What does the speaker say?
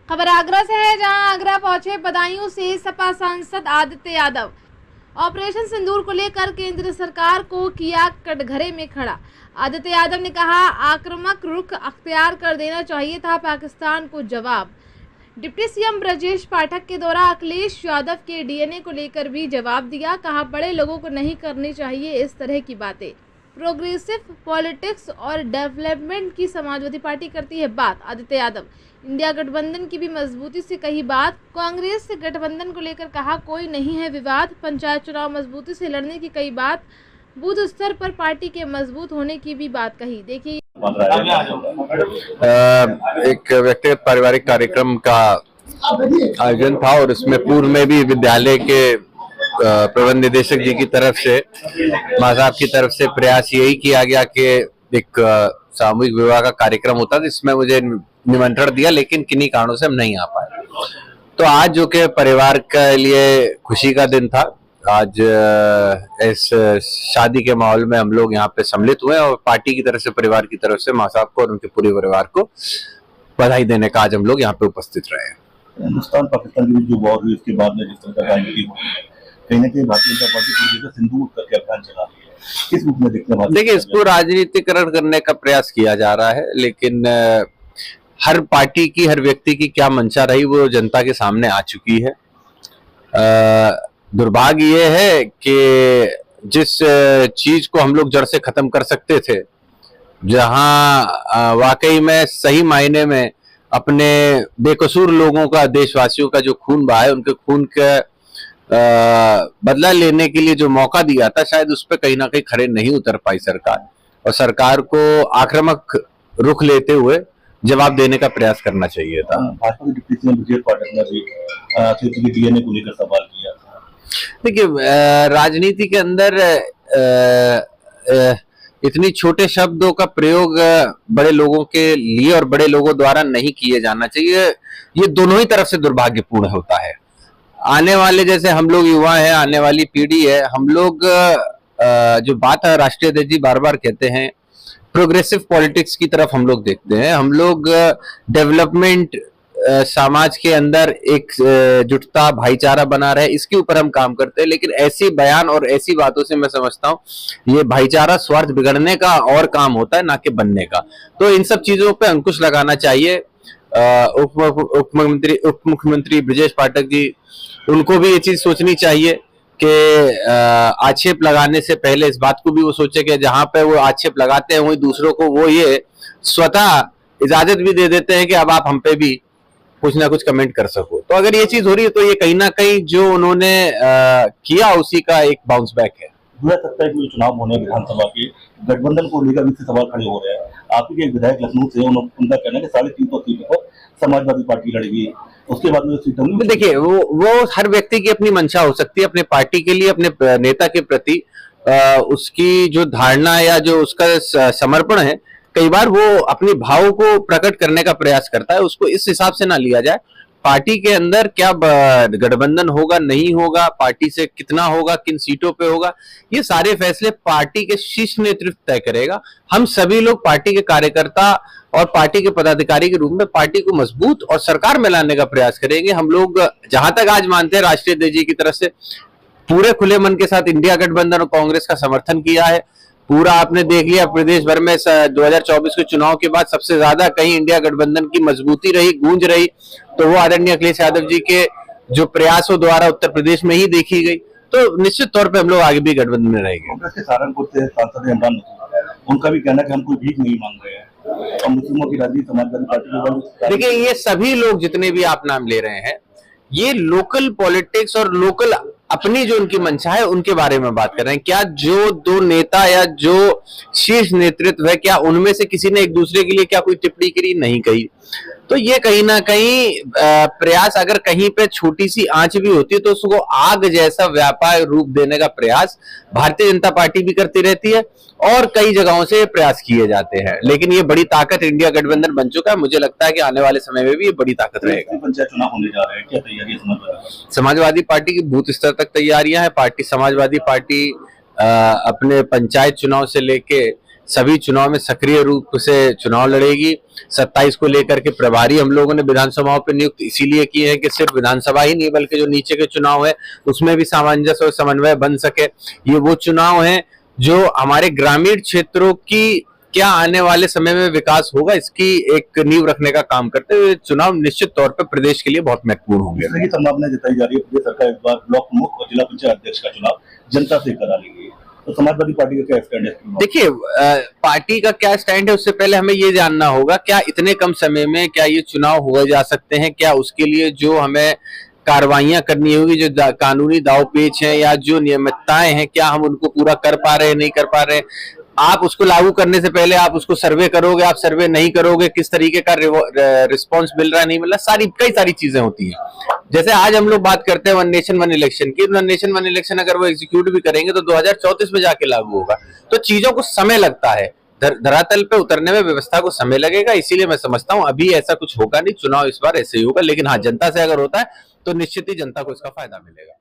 खबर आगरा से है, जहां आगरा पहुंचे बदायूं से सपा सांसद आदित्य यादव। ऑपरेशन सिंदूर को लेकर केंद्र सरकार को किया कटघरे में खड़ा। आदित्य यादव ने कहा, आक्रामक रुख अख्तियार कर देना चाहिए था पाकिस्तान को जवाब। डिप्टी सीएम ब्रजेश पाठक के द्वारा अखिलेश यादव के डीएनए को लेकर भी जवाब दिया। कहा, बड़े लोगों को नहीं करनी चाहिए इस तरह की बातें। प्रोग्रेसिव पॉलिटिक्स और डेवलपमेंट की समाजवादी पार्टी करती है बात। आदित्य यादव इंडिया गठबंधन की भी मजबूती से कही बात। कांग्रेस से गठबंधन को लेकर कहा, कोई नहीं है विवाद। पंचायत चुनाव मजबूती से लड़ने की कई बात। बूथ स्तर पर पार्टी के मजबूत होने की भी बात कही। देखिए, एक व्यक्तिगत पारिवारिक कार्यक्रम का आयोजन था और इसमें पूर्व में भी विद्यालय के प्रबंध निदेशक जी की तरफ से, मां साहब की तरफ से प्रयास यही किया गया कि एक सामूहिक विवाह का कार्यक्रम होता था, जिसमें मुझे निमंत्रण दिया, लेकिन किन्हीं कारणों से हम नहीं आ पाए। तो आज जो कि परिवार के लिए खुशी का दिन था, आज इस शादी के माहौल में हम लोग यहाँ पे सम्मिलित हुए और पार्टी की तरफ से, परिवार की तरफ से मां साहब को और उनके पूरे परिवार को बधाई देने का आज हम लोग यहाँ पे उपस्थित रहे। हिंदुस्तान पाकिस्तान के बीच जो वॉर हुई, उसके बाद में जिस तरह का राजनीति कहीं ना कहीं भारतीय जनता पार्टी पूरी जगह सिंदूर करके अभियान चला रही है, किस रूप में देखते हैं? देखिए, इसको राजनीतिकरण करने का प्रयास किया जा रहा है, लेकिन हर पार्टी की, हर व्यक्ति की क्या मंशा रही वो जनता के सामने आ चुकी है। दुर्भाग्य ये है कि जिस चीज को हम लोग जड़ से खत्म कर सकते थे, जहां वाकई में सही मायने में अपने बेकसूर लोगों का, देशवासियों का जो खून बहा है, उनके खून का बदला लेने के लिए जो मौका दिया था, शायद उस पर कहीं ना कहीं खरे नहीं उतर पाई सरकार, और सरकार को आक्रामक रुख लेते हुए जवाब देने का प्रयास करना चाहिए था। भाजपा के डिप्टी सीएम ब्रजेश पाठक ने भी डीएनए को लेकर सवाल किया था। देखिए, राजनीति के अंदर इतनी छोटे शब्दों का प्रयोग बड़े लोगों के लिए और बड़े लोगों द्वारा नहीं किए जाना चाहिए। ये दोनों ही तरफ से दुर्भाग्यपूर्ण होता है। आने वाले, जैसे हम लोग युवा हैं, आने वाली पीढ़ी है, हम लोग जो बात है राष्ट्रीय अध्यक्ष जी बार बार कहते हैं, प्रोग्रेसिव पॉलिटिक्स की तरफ हम लोग देखते हैं। हम लोग डेवलपमेंट, समाज के अंदर एक जुटता, भाईचारा बना रहे, इसके ऊपर हम काम करते हैं। लेकिन ऐसी बयान और ऐसी बातों से मैं समझता हूँ ये भाईचारा स्वार्थ बिगड़ने का और काम होता है, ना कि बनने का। तो इन सब चीजों पे अंकुश लगाना चाहिए। उप मुख्यमंत्री ब्रजेश पाठक जी, उनको भी ये चीज सोचनी चाहिए कि आक्षेप लगाने से पहले इस बात को भी वो सोचे कि जहां पे वो आक्षेप लगाते हैं, वही दूसरों को वो ये स्वतः इजाजत भी दे देते हैं कि अब आप हम पे भी कुछ ना कुछ कमेंट कर सको। तो अगर ये चीज हो रही है तो ये कहीं ना कहीं जो उन्होंने किया उसी का एक बाउंस बैक है। मुझे लगता है कि चुनाव होने विधानसभा के गठबंधन को लेकर भी सवाल खड़े हो रहे हैं। आपके एक विधायक लखनऊ से, उनका कहना है कि 350 सीटों पर समाजवादी पार्टी लड़ेगी, उसके बाद में सीटों में। देखिए, वो हर व्यक्ति की अपनी मंशा हो सकती है, अपने पार्टी के लिए, अपने नेता के प्रति उसकी जो धारणा या जो उसका समर्पण है, कई बार वो अपनी भाव को प्रकट करने का प्रयास करता है। उसको इस हिसाब से ना लिया जाए। पार्टी के अंदर क्या गठबंधन होगा, नहीं होगा, पार्टी से कितना होगा, किन सीटों पे होगा, ये सारे फैसले पार्टी के शीर्ष नेतृत्व तय करेगा। हम सभी लोग पार्टी के कार्यकर्ता और पार्टी के पदाधिकारी के रूप में पार्टी को मजबूत और सरकार में लाने का प्रयास करेंगे। हम लोग जहां तक आज मानते हैं, राष्ट्रीय अध्यक्ष जी की तरफ से पूरे खुले मन के साथ इंडिया गठबंधन और कांग्रेस का समर्थन किया है। पूरा आपने देख लिया, प्रदेश भर में 2024 के चुनाव के बाद सबसे ज्यादा कहीं इंडिया गठबंधन की मजबूती रही, गूंज रही, तो वो आदरणीय अखिलेश यादव जी के जो प्रयासों द्वारा उत्तर प्रदेश में ही देखी गई। तो निश्चित तौर पे हम लोग आगे भी गठबंधन में रहेंगे। कांग्रेस के सहारनपुर से सांसद इमरान नसीम, उनका भी कहना है कि हम कोई भीख नहीं मांग रहे हैं और मुस्लिमों की राजनीति समाजवादी पार्टी। देखिए, ये सभी लोग जितने भी आप नाम ले रहे हैं, ये लोकल पॉलिटिक्स और लोकल अपनी जो उनकी मंशा है उनके बारे में बात कर रहे हैं। क्या जो दो नेता या जो शीर्ष नेतृत्व है, क्या उनमें से किसी ने एक दूसरे के लिए क्या कोई टिप्पणी करी? नहीं कही। तो ये कहीं ना कहीं प्रयास, अगर कहीं पे छोटी सी आंच भी होती है तो उसको आग जैसा व्यापक रूप देने का प्रयास भारतीय जनता पार्टी भी करती रहती है और कई जगहों से प्रयास किए जाते हैं। लेकिन ये बड़ी ताकत इंडिया गठबंधन बन चुका है। मुझे लगता है कि आने वाले समय में भी ये बड़ी ताकत रहेगा। पंचायत चुनाव होने जा रहे हैं, क्या तैयारी है समाजवादी पार्टी की? बूथ स्तर तक तैयारियां हैं। समाजवादी पार्टी अपने पंचायत चुनाव से लेके सभी चुनाव में सक्रिय रूप से चुनाव लड़ेगी। 27 को लेकर के प्रभारी हम लोगों ने विधानसभाओं पर नियुक्त इसीलिए किए हैं कि सिर्फ विधानसभा ही नहीं बल्कि जो नीचे के चुनाव है उसमें भी सामंजस्य और समन्वय बन सके। ये वो चुनाव है जो हमारे ग्रामीण क्षेत्रों की क्या आने वाले समय में विकास होगा इसकी एक नींव रखने का काम करते हुए चुनाव निश्चित तौर पर प्रदेश के लिए बहुत महत्वपूर्ण होंगे। संभावना जताई जा रही है प्रदेश सरकार इस बार ब्लॉक प्रमुख और जिला पंचायत अध्यक्ष का चुनाव जनता से करा लेगी, तो समाजवादी पार्टी का क्या स्टैंड है? देखिए, पार्टी का क्या स्टैंड है उससे पहले हमें ये जानना होगा क्या इतने कम समय में क्या ये चुनाव हुए जा सकते हैं, क्या उसके लिए जो हमें कार्रवाइयां करनी होगी, जो कानूनी दाव पेच है या जो नियमितताएं हैं क्या हम उनको पूरा कर पा रहे हैं नहीं कर पा रहे हैं। आप उसको लागू करने से पहले आप उसको सर्वे करोगे, आप सर्वे नहीं करोगे, किस तरीके का रिस्पॉन्स मिल रहा है नहीं मिल रहा, कई सारी चीजें होती हैं। जैसे आज हम लोग बात करते हैं वन नेशन वन इलेक्शन की, वन नेशन वन इलेक्शन अगर वो एग्जीक्यूट भी करेंगे तो 2034 में जाके लागू होगा। तो चीजों को समय लगता है, धरातल पे उतरने में व्यवस्था को समय लगेगा। इसीलिए मैं समझता हूं अभी ऐसा कुछ होगा नहीं, चुनाव इस बार ऐसे ही होगा। लेकिन हाँ, जनता से अगर होता है तो निश्चित ही जनता को इसका फायदा मिलेगा।